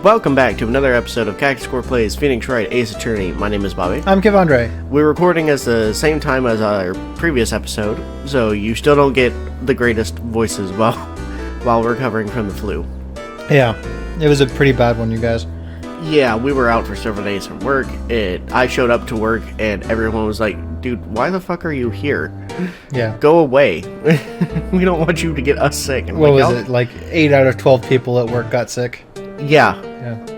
Welcome back to another episode of Cactus Plays Phoenix Wright Ace Attorney. My name is Bobby. I'm Kevandre. We're recording at the same time as our previous episode, so you still don't get the greatest voices while recovering from the flu. Yeah, it was a pretty bad one, you guys. Yeah, we were out for several days from work. I showed up to work and everyone was like, dude, why the fuck are you here? Yeah. Go away. We don't want you to get us sick. And what was it? Like 8 out of 12 people at work got sick? Yeah.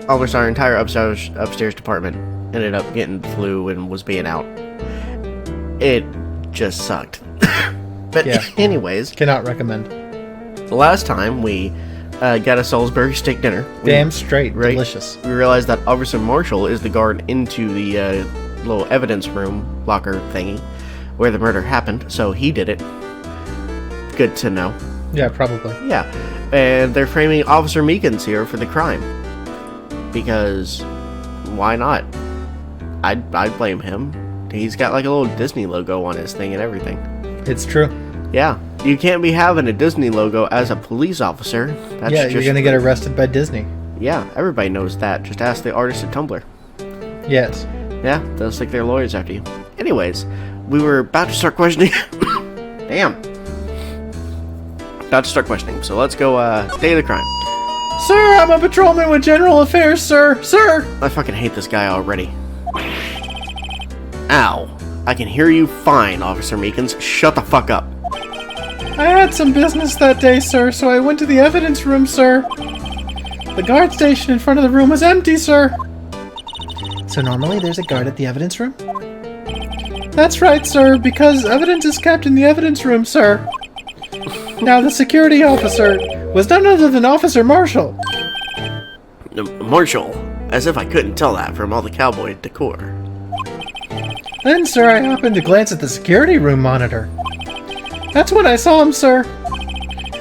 Almost our entire upstairs department ended up getting the flu and was being out. It just sucked. But yeah. Anyways. Cannot recommend. The last time we got a Salisbury steak dinner. Damn straight. Right? Delicious. We realized that Officer Marshall is the guard into the little evidence room locker thingy where the murder happened, so he did it. Good to know. Yeah, probably. Yeah. And they're framing Officer Meekins here for the crime. Because, why not? I'd blame him. He's got like a little Disney logo on his thing and everything. It's true. Yeah. You can't be having a Disney logo as a police officer. That's yeah, you're gonna get arrested by Disney. Yeah, everybody knows that. Just ask the artist at Tumblr. Yes. Yeah, they'll stick their lawyers after you. Anyways, we were about to start questioning... Damn. About to start questioning, so let's go, day of the crime. Sir, I'm a patrolman with general affairs, sir! Sir! I fucking hate this guy already. Ow. I can hear you fine, Officer Meekins. Shut the fuck up. I had some business that day, sir, so I went to the evidence room, sir. The guard station in front of the room was empty, sir. So normally there's a guard at the evidence room? That's right, sir, because evidence is kept in the evidence room, sir. Now, the security officer was none other than Officer Marshall. Marshall? As if I couldn't tell that from all the cowboy decor. Then, sir, I happened to glance at the security room monitor. That's when I saw him, sir.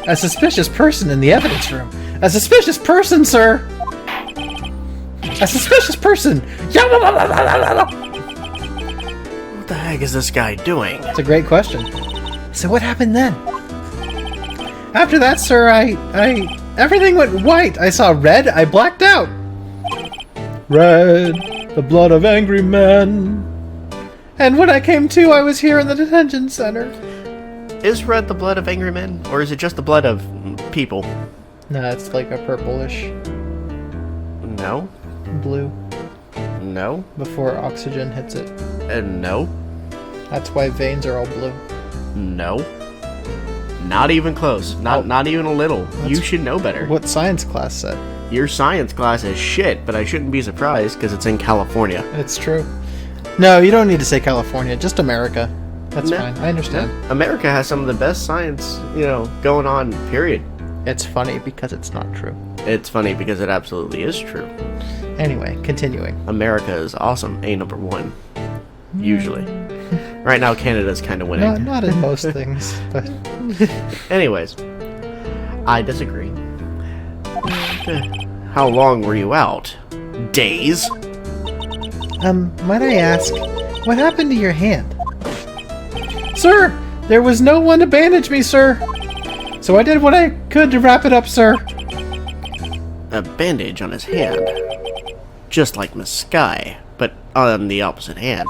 A suspicious person in the evidence room. A suspicious person, sir! A suspicious person! What the heck is this guy doing? It's a great question. So what happened then? After that, sir, everything went white. I saw red. I blacked out. Red, the blood of angry men. And when I came to, I was here in the detention center. Is red the blood of angry men? Or is it just the blood of people? No, it's like a purplish. No. Blue. No. Before oxygen hits it. No. That's why veins are all blue. No. Not even close. Not even a little. You should know better. What science class said. Your science class is shit, but I shouldn't be surprised because it's in California. It's true. No, you don't need to say California. Just America. That's fine. I understand. No. America has some of the best science, going on, period. It's funny because it's not true. It's funny because it absolutely is true. Anyway, continuing. America is awesome. Number one. Usually. Right now, Canada's kind of winning. Not in most things, but... Anyways. I disagree. How long were you out? Days? Might I ask, what happened to your hand? Sir, there was no one to bandage me, sir. So I did what I could to wrap it up, sir. A bandage on his hand. Just like Miss Sky, but on the opposite hand.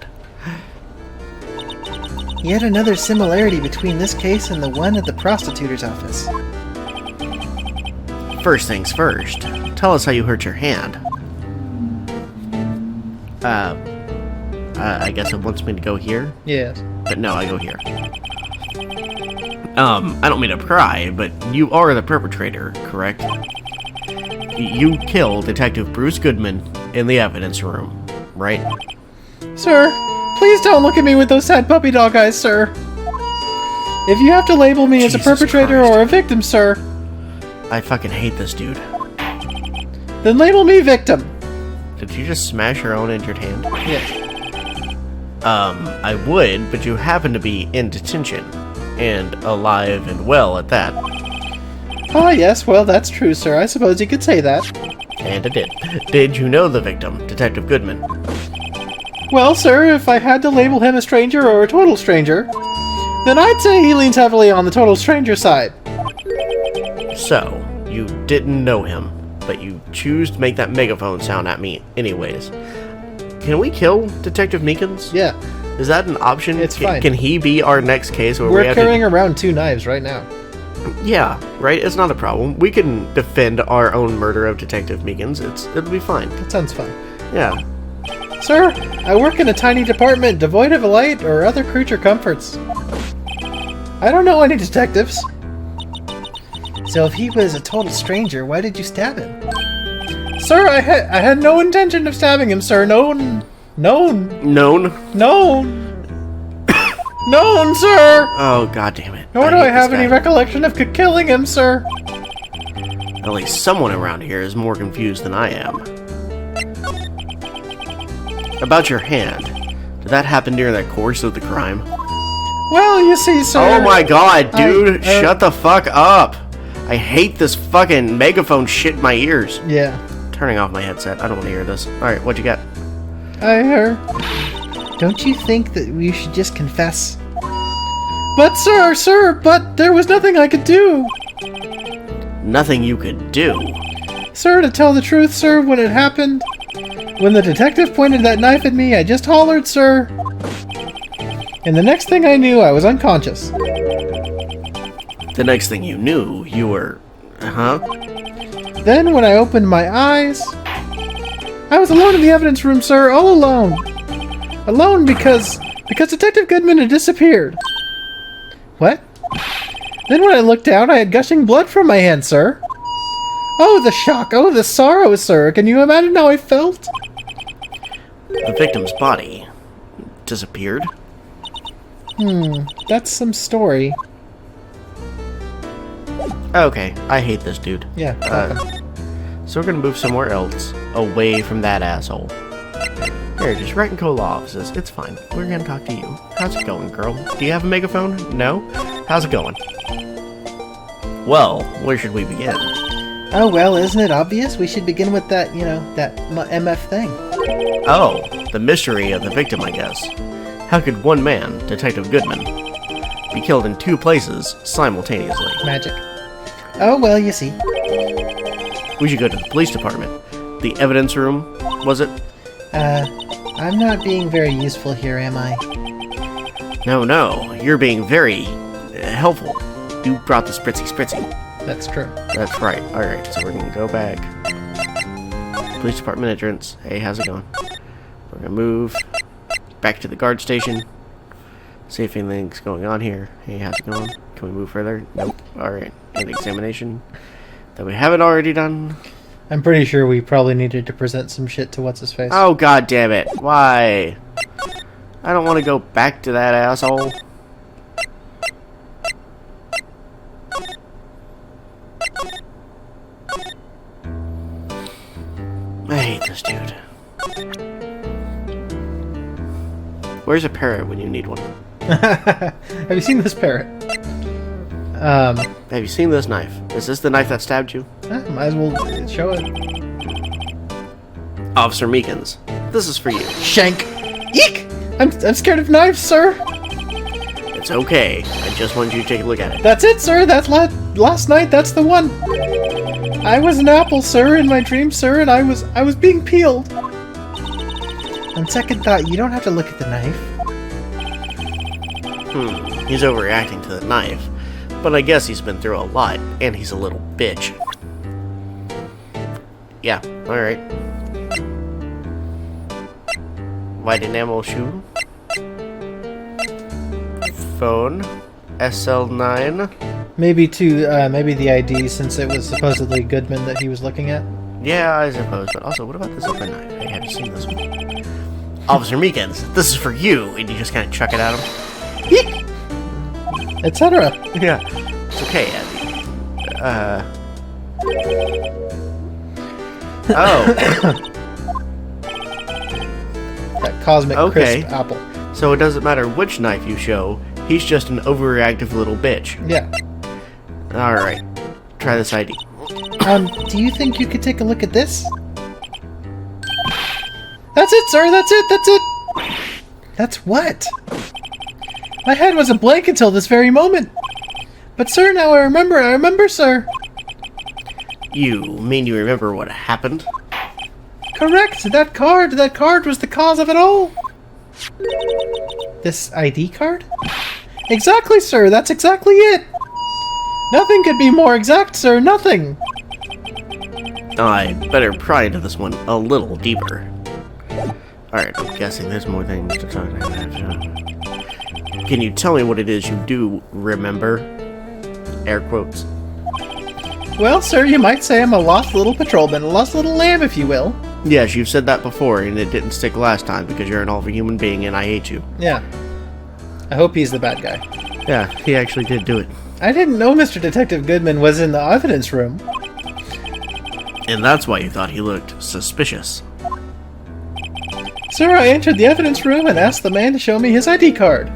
Yet another similarity between this case and the one at the prostitute's office. First things first, tell us how you hurt your hand. I guess it wants me to go here? Yes. But no, I go here. I don't mean to pry, but you are the perpetrator, correct? You killed Detective Bruce Goodman in the evidence room, right? Sir, please don't look at me with those sad puppy dog eyes, sir. If you have to label me as a perpetrator or a victim, sir... I fucking hate this dude. Then label me victim. Did you just smash your own injured hand? Yes. I would, but you happen to be in detention. And alive and well at that. Ah, yes, well, that's true, sir. I suppose you could say that. And it did. Did you know the victim, Detective Goodman? Well, sir, if I had to label him a stranger or a total stranger, then I'd say he leans heavily on the total stranger side. So, you didn't know him? but you choose to make that megaphone sound at me anyways. Can we kill Detective Meekins? Yeah. Is that an option? It's fine. Can he be our next case? Where We're carrying around 2 knives right now. Yeah, right? It's not a problem. We can defend our own murder of Detective Meekins. It'll be fine. That sounds fine. Yeah. Sir, I work in a tiny department devoid of light or other creature comforts. I don't know any detectives. So if he was a total stranger, why did you stab him? Sir, I had no intention of stabbing him, sir. Known, sir! Oh, god damn it. Nor do I have any recollection of killing him, sir. At least someone around here is more confused than I am. About your hand. Did that happen during the course of the crime? Well, you see, sir... Oh my god, dude! Shut the fuck up! I hate this fucking megaphone shit in my ears. Yeah. Turning off my headset. I don't want to hear this. Alright, what'd you got? I heard... Don't you think that we should just confess? But but there was nothing I could do. Nothing you could do? Sir, to tell the truth, sir, when it happened, when the detective pointed that knife at me, I just hollered, sir. And the next thing I knew, I was unconscious. The next thing you knew, you were... Huh? Then, when I opened my eyes, I was alone in the evidence room, sir, all alone. Alone because Detective Goodman had disappeared. What? Then when I looked down, I had gushing blood from my hand, sir. Oh, the shock! Oh, the sorrow, sir! Can you imagine how I felt? The victim's body disappeared? That's some story. Okay, I hate this dude. Yeah. So we're gonna move somewhere else, away from that asshole. Here, just Wright and Cola offices. It's fine. We're gonna talk to you. How's it going, girl? Do you have a megaphone? No? How's it going? Well, where should we begin? Oh, well, isn't it obvious? We should begin with that, that MF thing. Oh, the mystery of the victim, I guess. How could one man, Detective Goodman, be killed in 2 places simultaneously? Magic. Oh, well, you see. We should go to the police department. The evidence room, was it? I'm not being very useful here, am I? No, you're being very helpful. You brought the spritzy. That's true. That's right. Alright, so we're gonna go back. Police department entrance. Hey, how's it going? We're gonna move back to the guard station. See if anything's going on here. Hey, how's it going? Can we move further? Nope. Alright. An examination that we haven't already done. I'm pretty sure we probably needed to present some shit to what's-his-face. Oh, god damn it. Why? I don't want to go back to that asshole. I hate this dude. Where's a parrot when you need one? Have you seen this parrot? Have you seen this knife? Is this the knife that stabbed you? Might as well show it. Officer Meekins, this is for you. Shank! Eek! I'm scared of knives, sir! It's okay. I just wanted you to take a look at it. That's it, sir! That's last night, that's the one! I was an apple, sir, in my dream, sir, and I was being peeled. On second thought, you don't have to look at the knife. He's overreacting to the knife. But I guess he's been through a lot, and he's a little bitch. Yeah, alright. White enamel shoe. Phone. SL9. Maybe maybe the ID, since it was supposedly Goodman that he was looking at. Yeah, I suppose. But also, what about this other knife? I haven't seen this one. Officer Meekins, this is for you! And you just kind of chuck it at him. Eek! Etc. Yeah. It's okay, Abby. Oh. That cosmic crisp apple. So it doesn't matter which knife you show, he's just an overreactive little bitch. Yeah. Alright. Try this ID. Do you think you could take a look at this? That's it, sir! That's it! That's what? My head was a blank until this very moment. But sir, now I remember, sir. You mean you remember what happened? Correct! That card was the cause of it all! This ID card? Exactly, sir, that's exactly it! Nothing could be more exact, sir, nothing! I better pry into this one a little deeper. Alright, I'm guessing there's more things to talk about. Can you tell me what it is you do remember? Air quotes. Well, sir, you might say I'm a lost little patrolman, a lost little lamb, if you will. Yes, you've said that before, and it didn't stick last time because you're an awful human being and I hate you. Yeah. I hope he's the bad guy. Yeah, he actually did do it. I didn't know Mr. Detective Goodman was in the evidence room. And that's why you thought he looked suspicious. Sir, I entered the evidence room and asked the man to show me his ID card.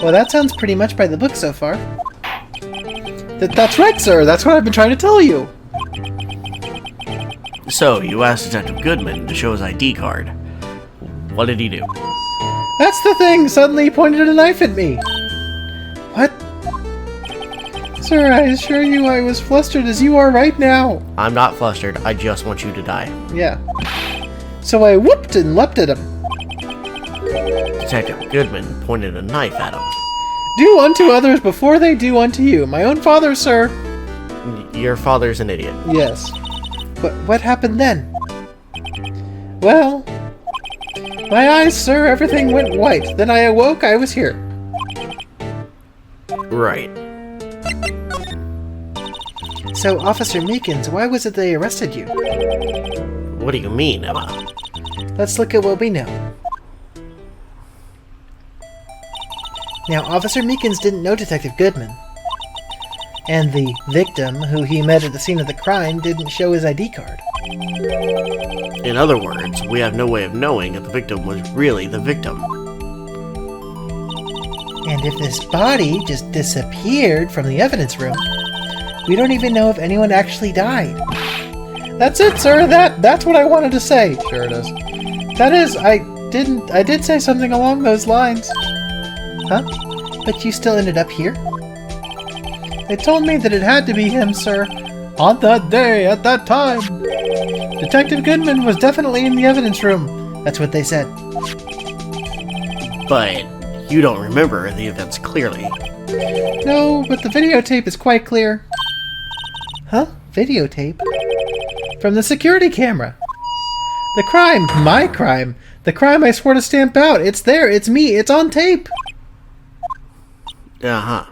Well, that sounds pretty much by the book so far. That's right, sir. That's what I've been trying to tell you. So, you asked Detective Goodman to show his ID card. What did he do? That's the thing. Suddenly he pointed a knife at me. What? Sir, I assure you I was flustered as you are right now. I'm not flustered. I just want you to die. Yeah. So I whooped and leapt at him. Detective Goodman pointed a knife at him. Do unto others before they do unto you. My own father, sir. Your father's an idiot. Yes. But what happened then? Well, my eyes, sir, everything went white. Then I awoke, I was here. Right. So, Officer Meekins, why was it they arrested you? What do you mean, Emma? Let's look at what we know. Now, Officer Meekins didn't know Detective Goodman. And the victim, who he met at the scene of the crime, didn't show his ID card. In other words, we have no way of knowing if the victim was really the victim. And if this body just disappeared from the evidence room, we don't even know if anyone actually died. That's it, sir. That's what I wanted to say. Sure it is. That is, I did say something along those lines. Huh? But you still ended up here? They told me that it had to be him, sir. On that day, at that time. Detective Goodman was definitely in the evidence room. That's what they said. But you don't remember the events clearly. No, but the videotape is quite clear. Huh? Videotape? From the security camera. The crime. My crime. The crime I swore to stamp out. It's there. It's me. It's on tape. Uh-huh.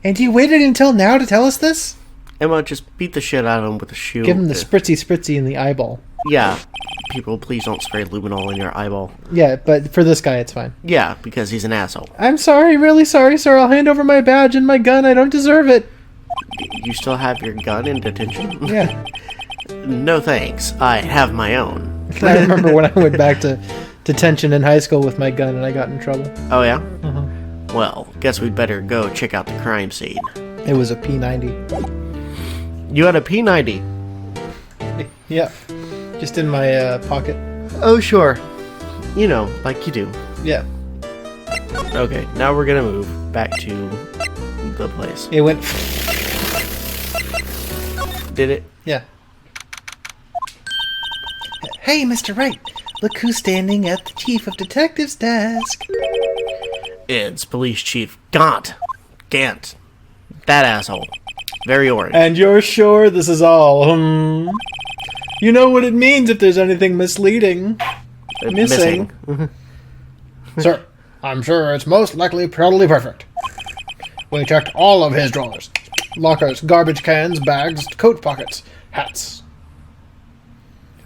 And you waited until now to tell us this? Emma, just beat the shit out of him with a shoe. Give him the spritzy in the eyeball. Yeah. People, please don't spray luminol in your eyeball. Yeah, but for this guy, it's fine. Yeah, because he's an asshole. I'm sorry, really sorry, sir. I'll hand over my badge and my gun. I don't deserve it. You still have your gun in detention? Yeah. No thanks. I have my own. I remember when I went back to detention in high school with my gun and I got in trouble. Oh, yeah? Uh-huh. Well, guess we'd better go check out the crime scene. It was a P90. You had a P90? Yeah. Just in my pocket. Oh, sure. You know, like you do. Yeah. Okay, now we're gonna move back to the place. It went... Did it? Yeah. Hey, Mr. Wright. Look who's standing at the Chief of Detectives' desk. It's Police Chief Gant. That asshole. Very orange. And you're sure this is all, You know what it means if there's anything misleading. Missing. Sir, I'm sure it's most likely totally perfect. We checked all of his drawers. Lockers, garbage cans, bags, coat pockets, hats.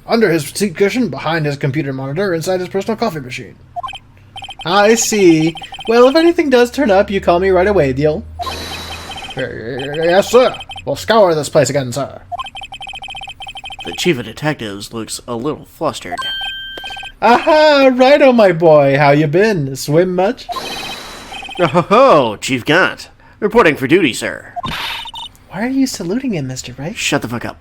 Under his seat cushion, behind his computer monitor, inside his personal coffee machine. I see. Well, if anything does turn up, you call me right away, deal? Yes, sir. We'll scour this place again, sir. The Chief of Detectives looks a little flustered. Aha! Righto, my boy. How you been? Swim much? Oh, Chief Gant. Reporting for duty, sir. Why are you saluting him, Mr. Wright? Shut the fuck up.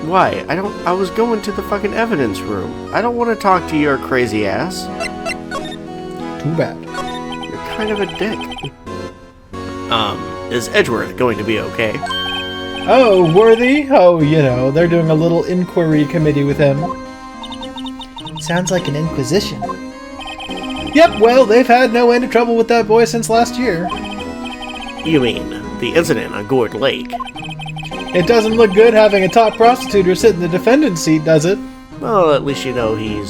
Why? I was going to the fucking evidence room. I don't want to talk to your crazy ass. Too bad. You're kind of a dick. Is Edgeworth going to be okay? Oh, Worthy? Oh, they're doing a little inquiry committee with him. Sounds like an inquisition. Yep, well, they've had no end of trouble with that boy since last year. You mean the incident on Gourd Lake? It doesn't look good having a top prostitute sit in the defendant's seat, does it? Well, at least he's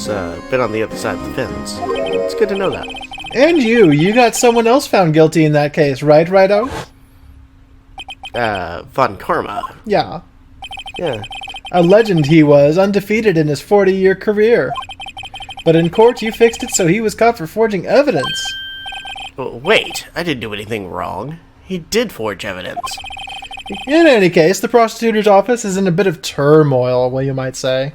been on the other side of the fence. It's good to know that. And you got someone else found guilty in that case, right, Righto? Von Karma. Yeah. Yeah. A legend he was, undefeated in his 40-year career. But in court, you fixed it so he was caught for forging evidence. Wait, I didn't do anything wrong. He did forge evidence. In any case, the prosecutor's office is in a bit of turmoil, well, you might say.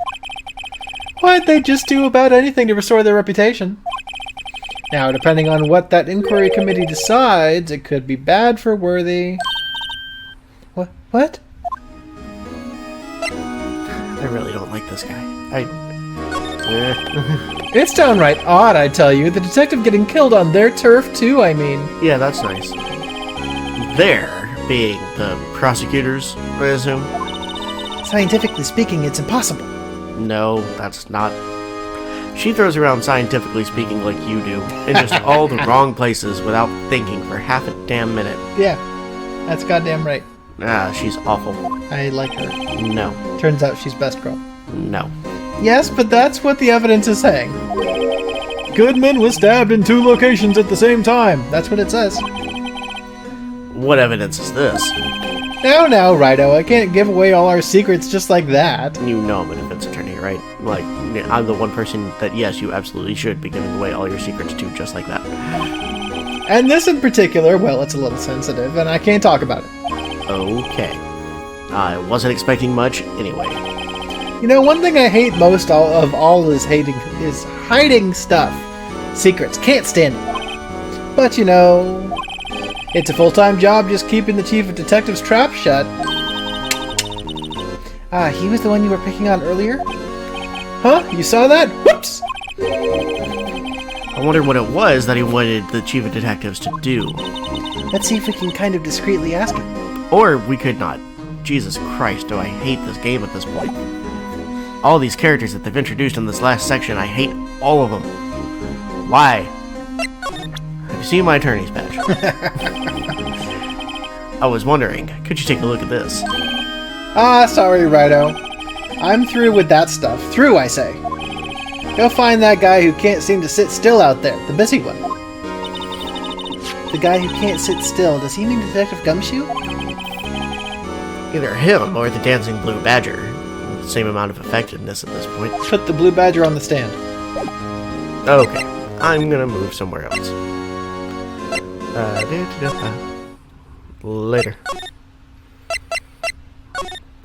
But they'd just do about anything to restore their reputation. Now, depending on what that inquiry committee decides, it could be bad for Worthy. What? I really don't like this guy. It's downright odd, I tell you. The detective getting killed on their turf, too, I mean. Yeah, that's nice. There being the prosecutors, I assume? Scientifically speaking, it's impossible. No, that's not. She throws around scientifically speaking like you do, in just all the wrong places without thinking for half a damn minute. Yeah, that's goddamn right. She's awful. I like her. No. Turns out she's best girl. No. Yes, but that's what the evidence is saying. Goodman was stabbed in 2 locations at the same time. That's what it says. What evidence is this? Now, Righto, I can't give away all our secrets just like that. You know I'm a defense attorney, right? Like, I'm the one person that, yes, you absolutely should be giving away all your secrets to, just like that. And this in particular, well, it's a little sensitive, and I can't talk about it. Okay. I wasn't expecting much anyway. One thing I hate most of all is hiding stuff. Secrets. Can't stand it. But, it's a full-time job just keeping the chief of detectives' trap shut. He was the one you were picking on earlier? Huh? You saw that? Whoops! I wondered what it was that he wanted the chief of detectives to do. Let's see if we can kind of discreetly ask him. Or we could not. Jesus Christ, do I hate this game at this point. All these characters that they've introduced in this last section, I hate all of them. Why? Have you seen my attorney's badge? I was wondering, could you take a look at this? Sorry, Righto. I'm through with that stuff. Through, I say. Go find that guy who can't seem to sit still out there, the busy one. The guy who can't sit still, does he mean Detective Gumshoe? Either him or the dancing blue badger. Same amount of effectiveness at this point. Put the blue badger on the stand. Okay, I'm gonna move somewhere else. Later.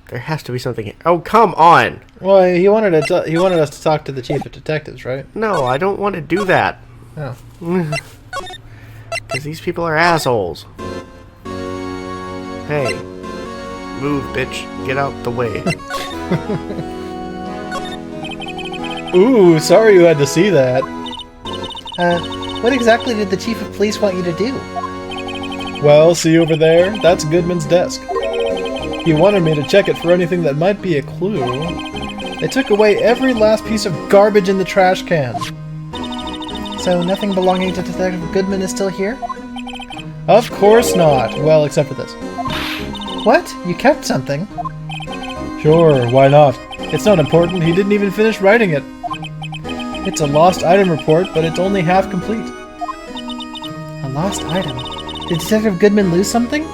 There has to be something here. Oh, come on! Well, he wanted us to talk to the chief of detectives, right? No, I don't want to do that. Oh. Because these people are assholes. Hey. Move, bitch. Get out the way. Ooh, sorry you had to see that. What exactly did the chief of police want you to do? Well, see over there? That's Goodman's desk. He wanted me to check it for anything that might be a clue. They took away every last piece of garbage in the trash can. So nothing belonging to Detective Goodman is still here? Of course not. Well, except for this. What? You kept something? Sure, why not? It's not important. He didn't even finish writing it. It's a lost item report, but it's only half complete. A lost item? Did Detective Goodman lose something?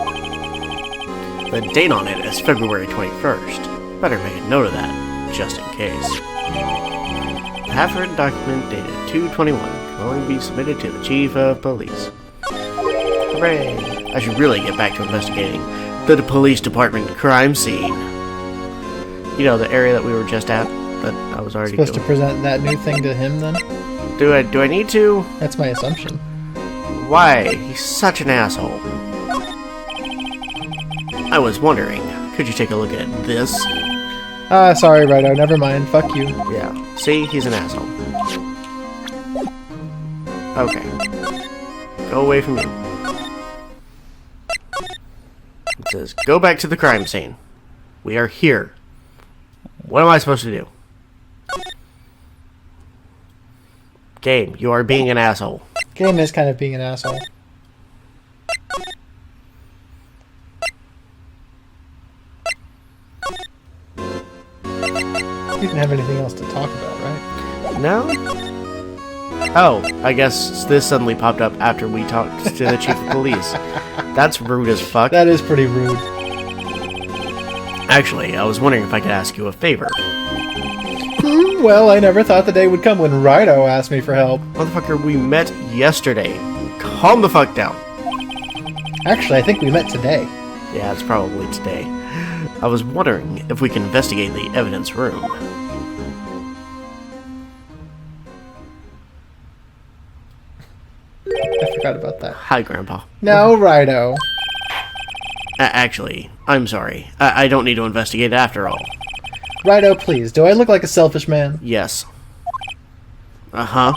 The date on it is February 21st. Better make a note of that, just in case. The half-written document dated 2/21 can only be submitted to the Chief of Police. Hooray! I should really get back to investigating the police department crime scene. You know, the area that we were just at, that I was already supposed to present that new thing to him, then? Do I need to? That's my assumption. Why? He's such an asshole. I was wondering, could you take a look at this? Sorry, Righto. Never mind. Fuck you. Yeah. See? He's an asshole. Okay. Go away from you. It says, go back to the crime scene. We are here. What am I supposed to do? Game, you are being an asshole. Game is kind of being an asshole. You didn't have anything else to talk about, right? No? Oh, I guess this suddenly popped up after we talked to the chief of police. That's rude as fuck. That is pretty rude. Actually, I was wondering if I could ask you a favor. Well, I never thought the day would come when Righto asked me for help. Motherfucker, we met yesterday. Calm the fuck down. Actually, I think we met today. Yeah, it's probably today. I was wondering if we can investigate the evidence room. I forgot about that. Hi, Grandpa. No, Righto. Actually, I'm sorry. I don't need to investigate after all. Righto, please. Do I look like a selfish man? Yes. Uh-huh.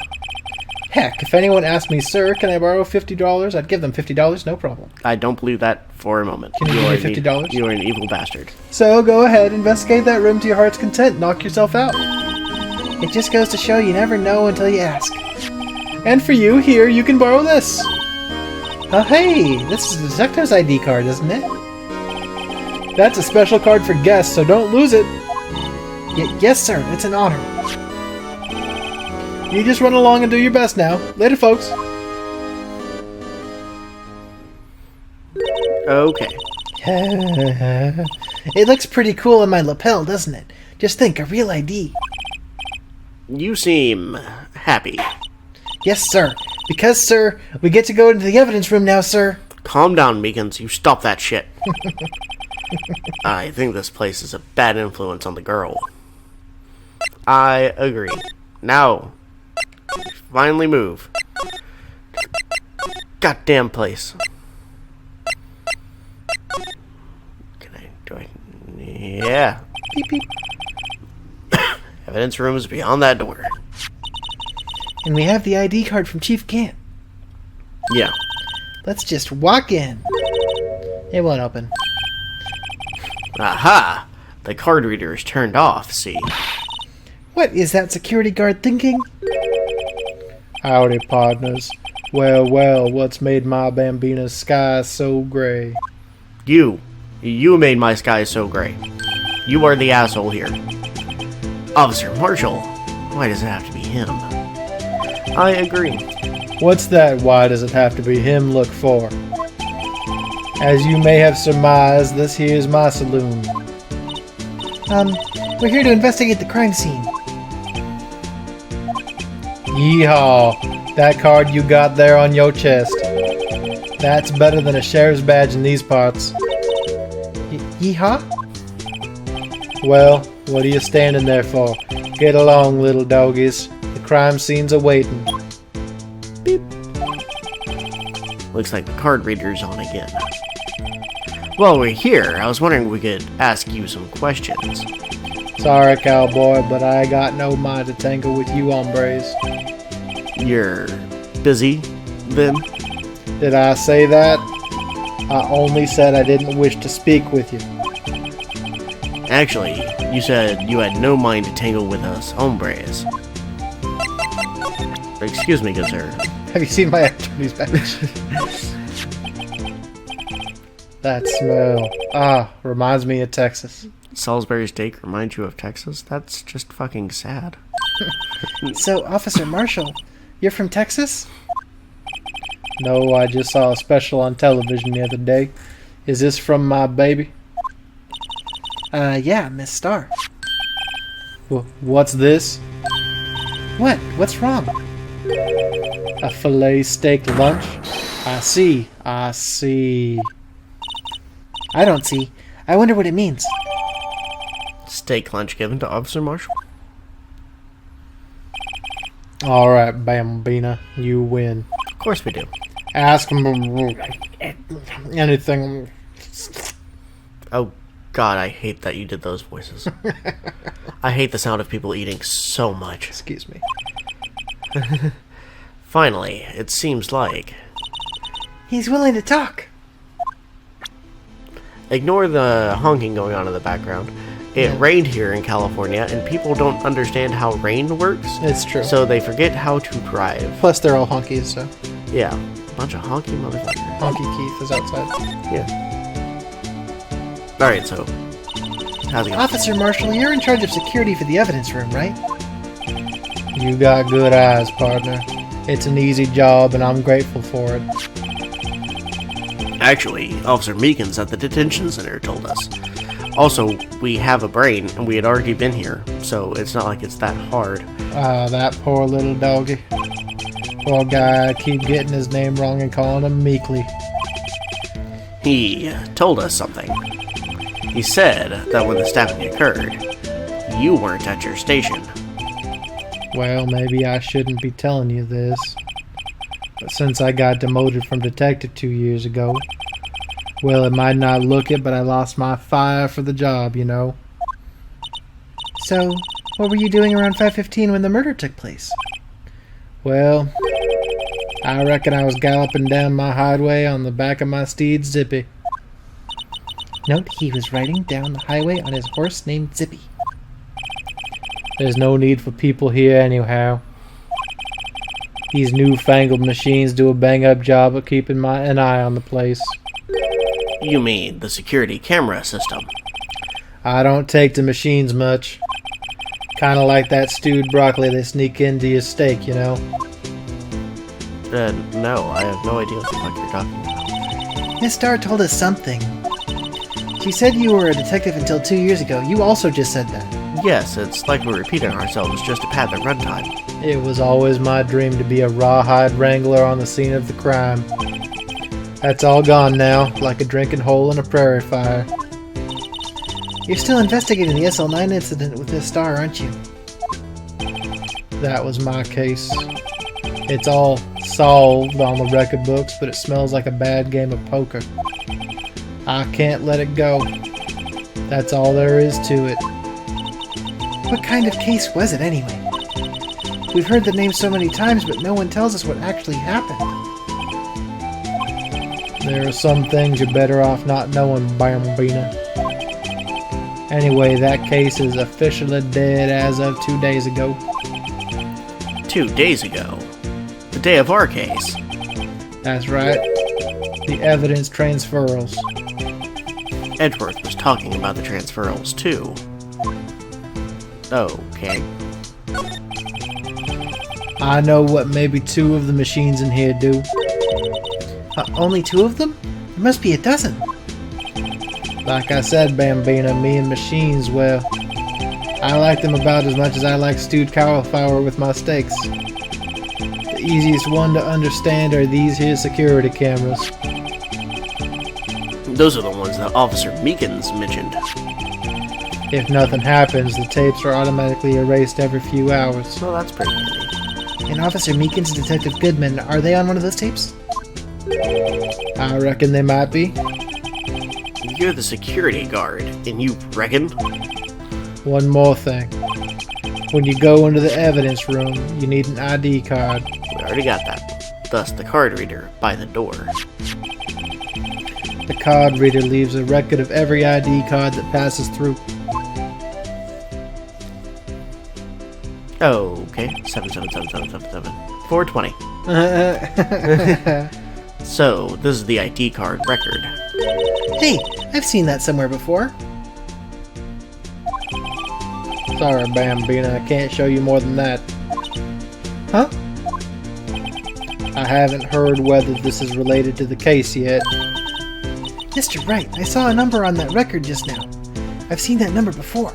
Heck, if anyone asked me, sir, can I borrow $50? I'd give them $50, no problem. I don't believe that for a moment. Can you give me $50? You are an evil bastard. So go ahead, investigate that room to your heart's content. Knock yourself out. It just goes to show you never know until you ask. And for you, here, you can borrow this. Oh, hey, this is the detective's ID card, isn't it? That's a special card for guests, so don't lose it. Yes, sir, it's an honor. You just run along and do your best now. Later, folks. Okay. It looks pretty cool on my lapel, doesn't it? Just think, a real ID. You seem happy. Yes, sir. Because, sir, we get to go into the evidence room now, sir. Calm down, Meekins. You stop that shit. I think this place is a bad influence on the girl. I agree. Now, finally move. Goddamn place. Yeah. Beep, beep. Evidence room is beyond that door. And we have the ID card from Chief Kent. Yeah. Let's just walk in. It won't open. Aha! The card reader is turned off, see? What is that security guard thinking? Howdy, partners. Well, well, what's made my Bambina's sky so gray? You made my sky so gray. You are the asshole here. Officer Marshall. Why does it have to be him? I agree. What's that why does it have to be him look for? As you may have surmised, this here is my saloon. We're here to investigate the crime scene. Yeehaw! That card you got there on your chest. That's better than a sheriff's badge in these parts. Yeehaw? Well, what are you standing there for? Get along, little doggies. The crime scene's awaiting. Beep. Looks like the card reader's on again. While we're here, I was wondering if we could ask you some questions. Sorry, cowboy, but I got no mind to tangle with you hombres. You're busy, then? Did I say that? I only said I didn't wish to speak with you. Actually, you said you had no mind to tangle with us hombres. Excuse me, good sir. Have you seen my attorney's badge? That smell. Reminds me of Texas. Salisbury steak reminds you of Texas? That's just fucking sad. So, Officer Marshall, you're from Texas? No, I just saw a special on television the other day. Is this from my baby? Yeah, Miss Starr. What's this? What? What's wrong? A filet steak lunch? I see. I don't see. I wonder what it means. Steak lunch given to Officer Marshall? Alright, Bambina. You win. Of course we do. Ask him anything. Oh, God, I hate that you did those voices. I hate the sound of people eating so much. Excuse me. Finally, it seems like... He's willing to talk. Ignore the honking going on in the background. It rained here in California, and people don't understand how rain works. It's true. So they forget how to drive. Plus, they're all honkies, so. Yeah. A bunch of honky motherfuckers. Honky Keith is outside. Yeah. Alright, so. How's it going? Officer Marshall, you're in charge of security for the evidence room, right? You got good eyes, partner. It's an easy job, and I'm grateful for it. Actually, Officer Meekins at the detention center told us. Also, we have a brain, and we had already been here, so it's not like it's that hard. Ah, that poor little doggy. Poor guy, I keep getting his name wrong and calling him Meekly. He told us something. He said that when the stabbing occurred, you weren't at your station. Well, maybe I shouldn't be telling you this, but since I got demoted from detective 2 years ago, well, it might not look it, but I lost my fire for the job, you know. So, what were you doing around 5:15 when the murder took place? Well, I reckon I was galloping down my highway on the back of my steed, Zippy. Note, he was riding down the highway on his horse named Zippy. There's no need for people here anyhow. These newfangled machines do a bang-up job of keeping an eye on the place. You mean the security camera system? I don't take to machines much. Kinda like that stewed broccoli they sneak into your steak, you know? No, I have no idea what the fuck you're talking about. Miss Starr told us something. She said you were a detective until 2 years ago. You also just said that. Yes, it's like we're repeating ourselves just to pad the runtime. It was always my dream to be a rawhide wrangler on the scene of the crime. That's all gone now, like a drinking hole in a prairie fire. You're still investigating the SL9 incident with Miss Starr, aren't you? That was my case. It's all solved on the record books, but it smells like a bad game of poker. I can't let it go. That's all there is to it. What kind of case was it, anyway? We've heard the name so many times, but no one tells us what actually happened. There are some things you're better off not knowing, Bambina. Anyway, that case is officially dead as of 2 days ago. 2 days ago? The day of our case? That's right. The evidence transferals. Edgeworth was talking about the transferals, too. Okay. I know what maybe 2 of the machines in here do. Only 2 of them? There must be a dozen. Like I said, Bambina, me and machines, well, I like them about as much as I like stewed cauliflower with my steaks. The easiest one to understand are these here security cameras. Those are the ones that Officer Meekins mentioned. If nothing happens, the tapes are automatically erased every few hours. Well, that's pretty handy. And Officer Meekins and Detective Goodman, are they on one of those tapes? I reckon they might be. You're the security guard, and you reckon? One more thing. When you go into the evidence room, you need an ID card. We already got that. Thus, the card reader by the door. The card reader leaves a record of every ID card that passes through. Okay, 7777777. 420. So, this is the ID card record. Hey, I've seen that somewhere before. Sorry, Bambina, I can't show you more than that. Huh? I haven't heard whether this is related to the case yet. Mr. Wright, I saw a number on that record just now. I've seen that number before.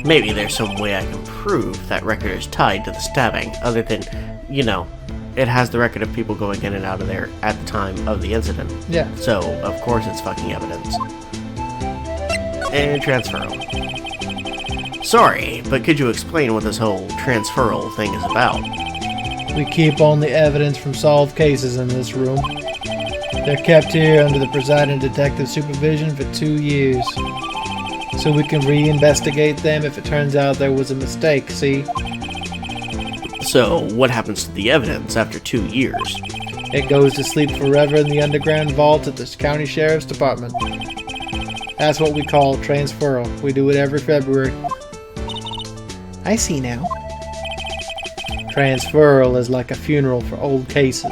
Maybe there's some way I can prove that record is tied to the stabbing, other than, you know, it has the record of people going in and out of there at the time of the incident. Yeah. So, of course it's fucking evidence. And transferal. Sorry, but could you explain what this whole transferal thing is about? We keep only evidence from solved cases in this room. They're kept here under the presiding detective's supervision for 2 years. So we can reinvestigate them if it turns out there was a mistake, see? So, what happens to the evidence after 2 years? It goes to sleep forever in the underground vault at the county sheriff's department. That's what we call transferal. We do it every February. I see now. Transferal is like a funeral for old cases.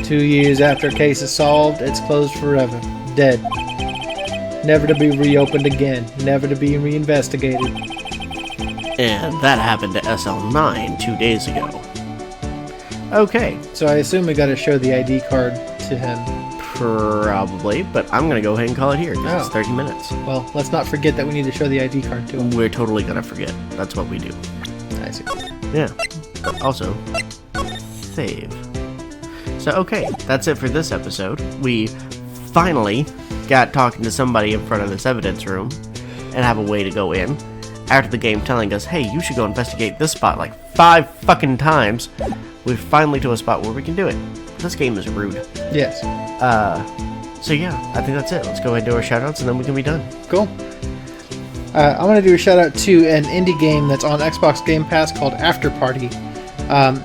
2 years after a case is solved, it's closed forever. Dead. Never to be reopened again. Never to be reinvestigated. And that happened to SL9 2 days ago. Okay. So I assume we gotta show the ID card to him. Probably, but I'm going to go ahead and call it here because it's 30 minutes. Well, let's not forget that we need to show the ID card to him. We're totally going to forget. That's what we do. I see. Yeah. But also, save. So, okay, that's it for this episode. We finally got talking to somebody in front of this evidence room and have a way to go in. After the game telling us, hey, you should go investigate this spot like 5 fucking times, we're finally to a spot where we can do it. This game is rude. Yes. So yeah, I think that's it. Let's go ahead and do our shoutouts and then we can be done. Cool. I'm going to do a shout out to an indie game that's on Xbox Game Pass called Afterparty.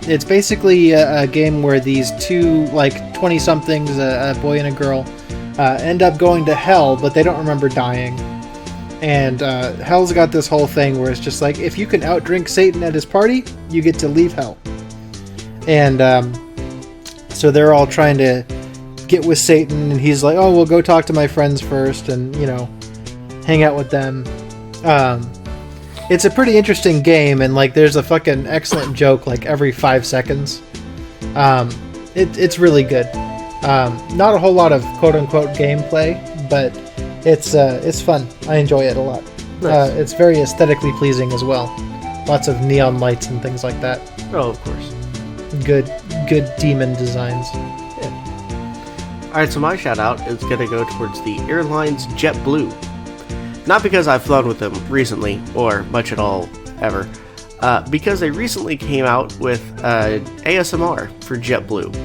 It's basically a game where these two, like, 20-somethings, a boy and a girl, end up going to hell, but they don't remember dying. And hell's got this whole thing where it's just like, if you can outdrink Satan at his party, you get to leave hell. And so they're all trying to get with Satan, and he's like, oh, well, go talk to my friends first and, you know, hang out with them. It's a pretty interesting game, and, like, there's a fucking excellent joke, like, every 5 seconds. It's really good. Not a whole lot of quote-unquote gameplay, but it's fun. I enjoy it a lot. Nice. It's very aesthetically pleasing as well. Lots of neon lights and things like that. Oh, of course. Good demon designs. Alright, so my shout out is going to go towards the airlines JetBlue. Not because I've flown with them recently, or much at all, ever. Because they recently came out with ASMR for JetBlue.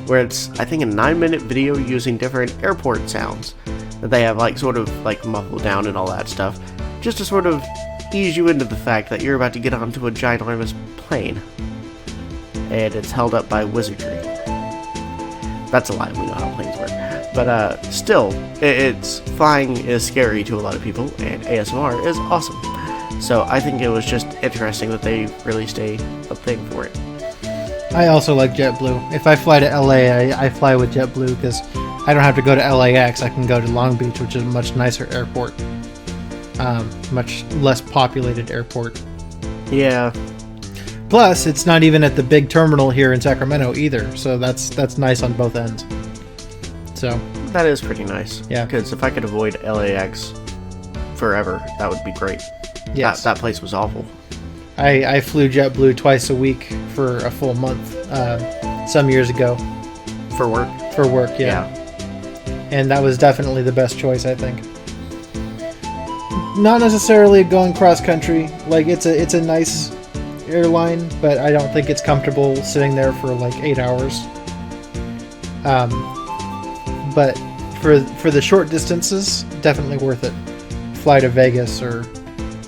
Where it's, I think, a 9-minute video using different airport sounds. That they have, like, sort of, like, muffled down and all that stuff. Just to sort of ease you into the fact that you're about to get onto a ginormous plane. And it's held up by wizardry. That's a lie, we know how planes work. But still, it's flying is scary to a lot of people, and ASMR is awesome. So I think it was just interesting that they released a thing for it. I also like JetBlue. If I fly to LA, I fly with JetBlue because I don't have to go to LAX. I can go to Long Beach, which is a much nicer airport. Much less populated airport. Yeah. Plus, it's not even at the big terminal here in Sacramento either, so that's nice on both ends. So that is pretty nice. Yeah. Because if I could avoid LAX forever, that would be great. Yes. That place was awful. I flew JetBlue twice a week for a full month some years ago. For work? For work, yeah. And that was definitely the best choice, I think. Not necessarily going cross country. Like, it's a nice airline, but I don't think it's comfortable sitting there for like 8 hours. But for the short distances, definitely worth it. Fly to Vegas or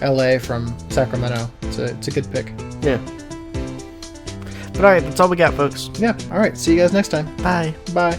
LA from Sacramento. It's a good pick. Yeah. But alright, that's all we got, folks. Yeah, alright. See you guys next time. Bye. Bye.